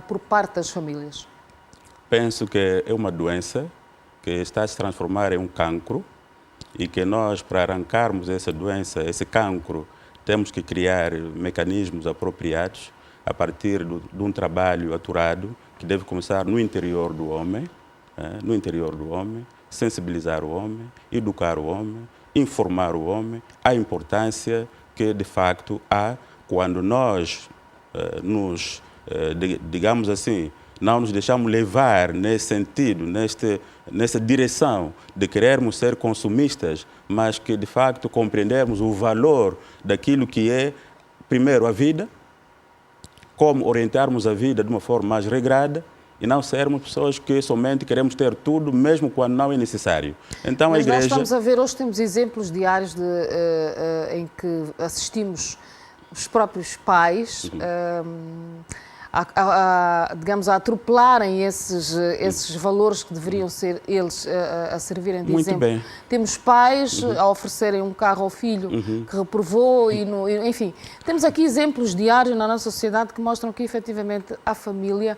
por parte das famílias? Penso que é uma doença que está a se transformar em um cancro e que nós, para arrancarmos essa doença, esse cancro, temos que criar mecanismos apropriados a partir de um trabalho aturado que deve começar no interior do homem, sensibilizar o homem, educar o homem, informar o homem, a importância que, de facto, há quando nós digamos assim, não nos deixamos levar nesse sentido, nessa direção de querermos ser consumistas, mas que, de facto, compreendemos o valor daquilo que é, primeiro, a vida, como orientarmos a vida de uma forma mais regrada e não sermos pessoas que somente queremos ter tudo, mesmo quando não é necessário. Então, mas a igreja... nós estamos a ver, hoje temos exemplos diários em que assistimos os próprios pais digamos, a atropelarem esses valores que deveriam ser eles a servirem de Muito exemplo. bem. Temos pais a oferecerem um carro ao filho que reprovou, enfim. Temos aqui exemplos diários na nossa sociedade que mostram que, efetivamente, a família,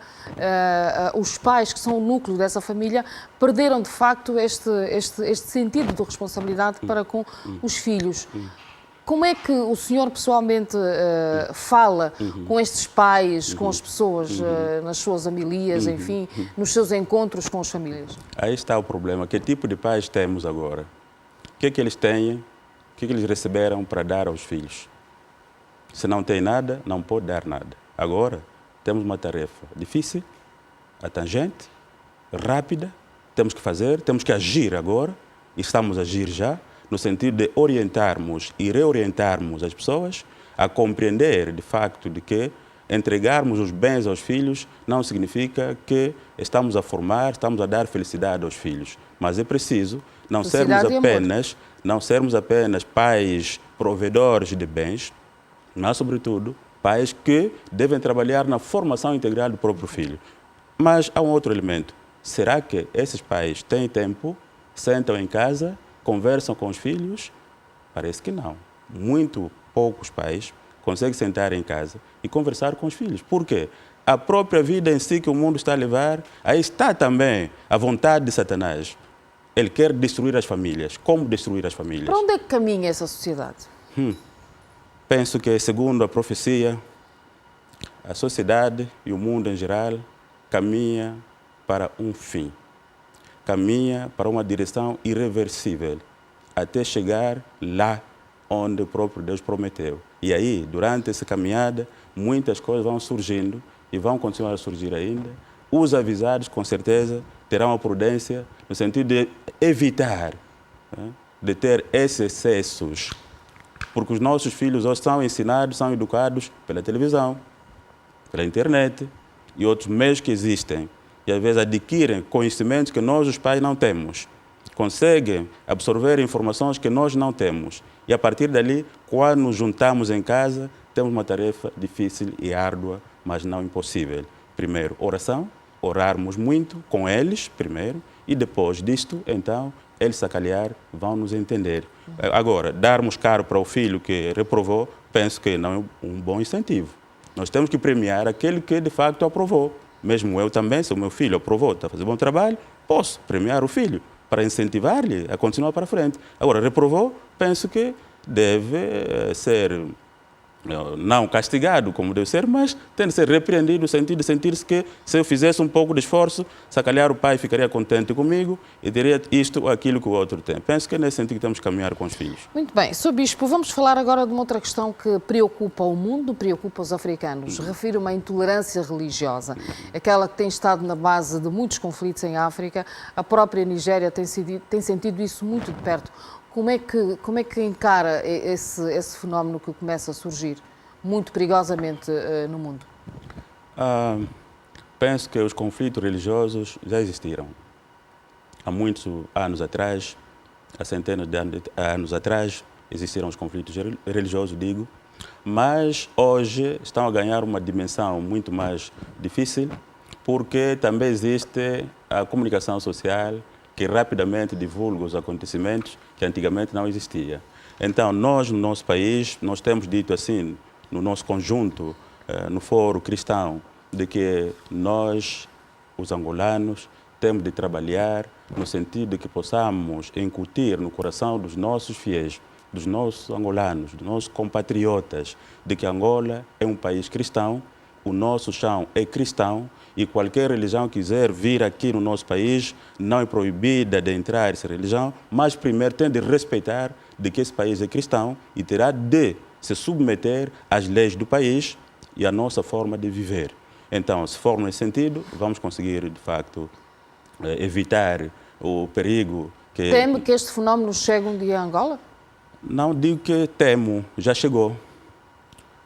os pais que são o núcleo dessa família, perderam, de facto, este sentido de responsabilidade para com os filhos. Como é que o senhor pessoalmente fala com estes pais, com as pessoas, nas suas homilias, enfim, nos seus encontros com as famílias? Aí está o problema. Que tipo de pais temos agora? O que é que eles têm? O que é que eles receberam para dar aos filhos? Se não tem nada, não pode dar nada. Agora, temos uma tarefa difícil, abrangente, rápida, temos que fazer, temos que agir agora, e estamos a agir já, no sentido de orientarmos e reorientarmos as pessoas a compreender, de facto, de que entregarmos os bens aos filhos não significa que estamos a formar, estamos a dar felicidade aos filhos. Mas é preciso não sermos apenas pais provedores de bens, mas, sobretudo, pais que devem trabalhar na formação integral do próprio filho. Mas há um outro elemento. Será que esses pais têm tempo, sentam em casa, conversam com os filhos? Parece que não. Muito poucos pais conseguem sentar em casa e conversar com os filhos. Por quê? A própria vida em si que o mundo está a levar, aí está também a vontade de Satanás. Ele quer destruir as famílias. Como destruir as famílias? Para onde é que caminha essa sociedade? Penso que, segundo a profecia, a sociedade e o mundo em geral caminha para um fim. Caminha para uma direção irreversível, até chegar lá onde o próprio Deus prometeu. E aí, durante essa caminhada, muitas coisas vão surgindo e vão continuar a surgir ainda. Os avisados, com certeza, terão a prudência no sentido de evitar, de ter esses excessos, porque os nossos filhos hoje são ensinados, são educados pela televisão, pela internet e outros meios que existem. E às vezes adquirem conhecimentos que nós, os pais, não temos. Conseguem absorver informações que nós não temos. E a partir dali, quando nos juntamos em casa, temos uma tarefa difícil e árdua, mas não impossível. Primeiro, oração, orarmos muito com eles, primeiro, e depois disto, então, eles, se calhar, vão nos entender. Agora, darmos caro para o filho que reprovou, penso que não é um bom incentivo. Nós temos que premiar aquele que, de facto, aprovou. Mesmo eu também, se o meu filho aprovou, está a fazer bom trabalho, posso premiar o filho para incentivar-lhe a continuar para frente. Agora, reprovou, penso que deve ser não castigado como deve ser, mas tem de ser repreendido no sentido de sentir-se que se eu fizesse um pouco de esforço, se calhar o pai ficaria contente comigo e diria isto ou aquilo que o outro tem. Penso que é nesse sentido que temos que caminhar com os filhos. Muito bem. Sr. Bispo, vamos falar agora de uma outra questão que preocupa o mundo, preocupa os africanos. Refiro uma intolerância religiosa, aquela que tem estado na base de muitos conflitos em África. A própria Nigéria tem sentido isso muito de perto. Como é que encara esse fenómeno que começa a surgir muito perigosamente no mundo? Penso que os conflitos religiosos já existiram. Há muitos anos atrás, há centenas de anos atrás, existiram os conflitos religiosos, digo, mas hoje estão a ganhar uma dimensão muito mais difícil, porque também existe a comunicação social, que rapidamente divulga os acontecimentos que antigamente não existia. Então, nós, no nosso país, nós temos dito assim, no nosso conjunto, no Fórum Cristão de que nós, os angolanos, temos de trabalhar no sentido de que possamos incutir no coração dos nossos fiéis, dos nossos angolanos, dos nossos compatriotas, de que Angola é um país cristão, o nosso chão é cristão e qualquer religião que quiser vir aqui no nosso país não é proibida de entrar essa religião, mas primeiro tem de respeitar de que esse país é cristão e terá de se submeter às leis do país e à nossa forma de viver. Então, se for nesse sentido, vamos conseguir, de facto, evitar o perigo que... Teme que este fenómeno chegue um dia a Angola? Não digo que temo, já chegou.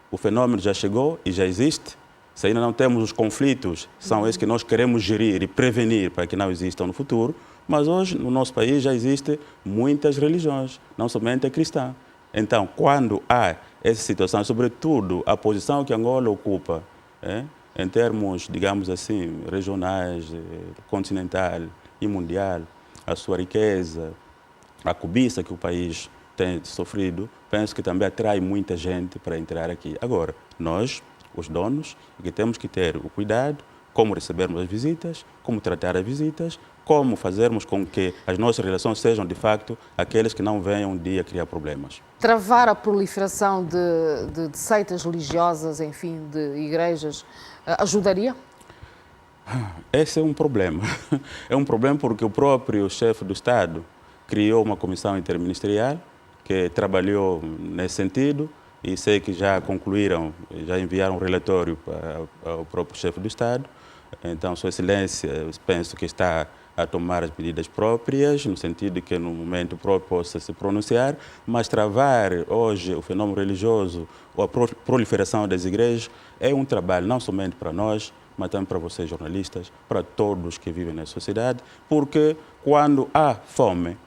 O fenómeno já chegou e já existe. Se ainda não temos os conflitos, são esses que nós queremos gerir e prevenir para que não existam no futuro, mas hoje no nosso país já existem muitas religiões, não somente a cristã. Então, quando há essa situação, sobretudo a posição que Angola ocupa, em termos, digamos assim, regionais, continental e mundial, a sua riqueza, a cobiça que o país tem sofrido, penso que também atrai muita gente para entrar aqui. Agora, nós, os donos, que temos que ter o cuidado, como recebermos as visitas, como tratar as visitas, como fazermos com que as nossas relações sejam, de facto, aqueles que não venham um dia criar problemas. Travar a proliferação de seitas religiosas, enfim, de igrejas, ajudaria? Esse é um problema. É um problema porque o próprio chefe do Estado criou uma comissão interministerial que trabalhou nesse sentido e sei que já concluíram, já enviaram um relatório para o próprio chefe do Estado. Então, Sua Excelência, penso que está a tomar as medidas próprias, no sentido de que no momento próprio possa se pronunciar, mas travar hoje o fenômeno religioso ou a proliferação das igrejas é um trabalho não somente para nós, mas também para vocês jornalistas, para todos que vivem na sociedade, porque quando há fome,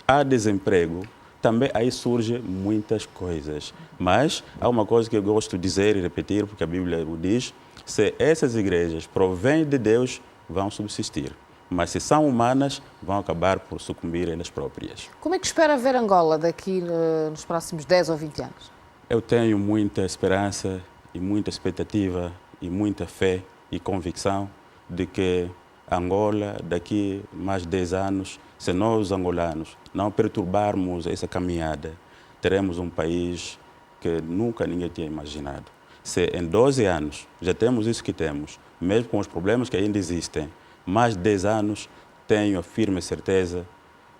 há desemprego, também aí surgem muitas coisas. Mas há uma coisa que eu gosto de dizer e repetir, porque a Bíblia o diz, se essas igrejas provêm de Deus, vão subsistir. Mas se são humanas, vão acabar por sucumbir elas próprias. Como é que espera ver Angola daqui nos próximos 10 ou 20 anos? Eu tenho muita esperança e muita expectativa e muita fé e convicção de que Angola, daqui mais de 10 anos, se nós, os angolanos, não perturbarmos essa caminhada, teremos um país que nunca ninguém tinha imaginado. Se em 12 anos já temos isso que temos, mesmo com os problemas que ainda existem, mais de 10 anos, tenho a firme certeza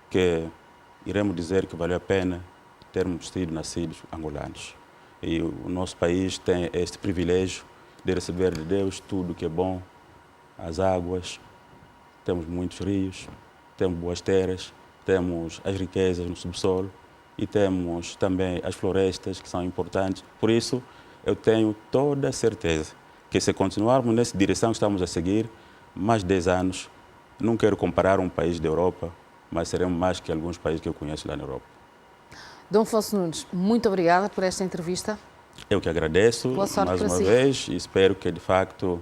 que iremos dizer que valeu a pena termos sido nascidos angolanos. E o nosso país tem este privilégio de receber de Deus tudo que é bom, as águas, temos muitos rios, temos boas terras, temos as riquezas no subsolo e temos também as florestas que são importantes. Por isso, eu tenho toda a certeza que se continuarmos nessa direção que estamos a seguir, mais de 10 anos, não quero comparar um país da Europa, mas seremos mais que alguns países que eu conheço lá na Europa. Dom Afonso Nunes, muito obrigada por esta entrevista. Eu que agradeço mais uma vez e espero que, de facto,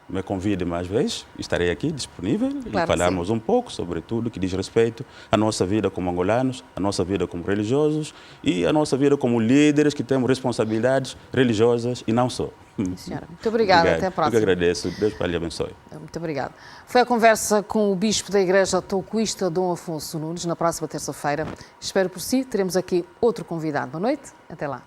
me convide mais vezes. Estarei aqui disponível e falarmos um pouco sobre tudo que diz respeito à nossa vida como angolanos, à nossa vida como religiosos e à nossa vida como líderes que temos responsabilidades religiosas e não só. Senhora, muito obrigada. Até a próxima. Eu que agradeço. Deus lhe abençoe. Muito obrigada. Foi a conversa com o Bispo da Igreja Touquista, Dom Afonso Nunes, na próxima terça-feira. Espero por si. Teremos aqui outro convidado. Boa noite. Até lá.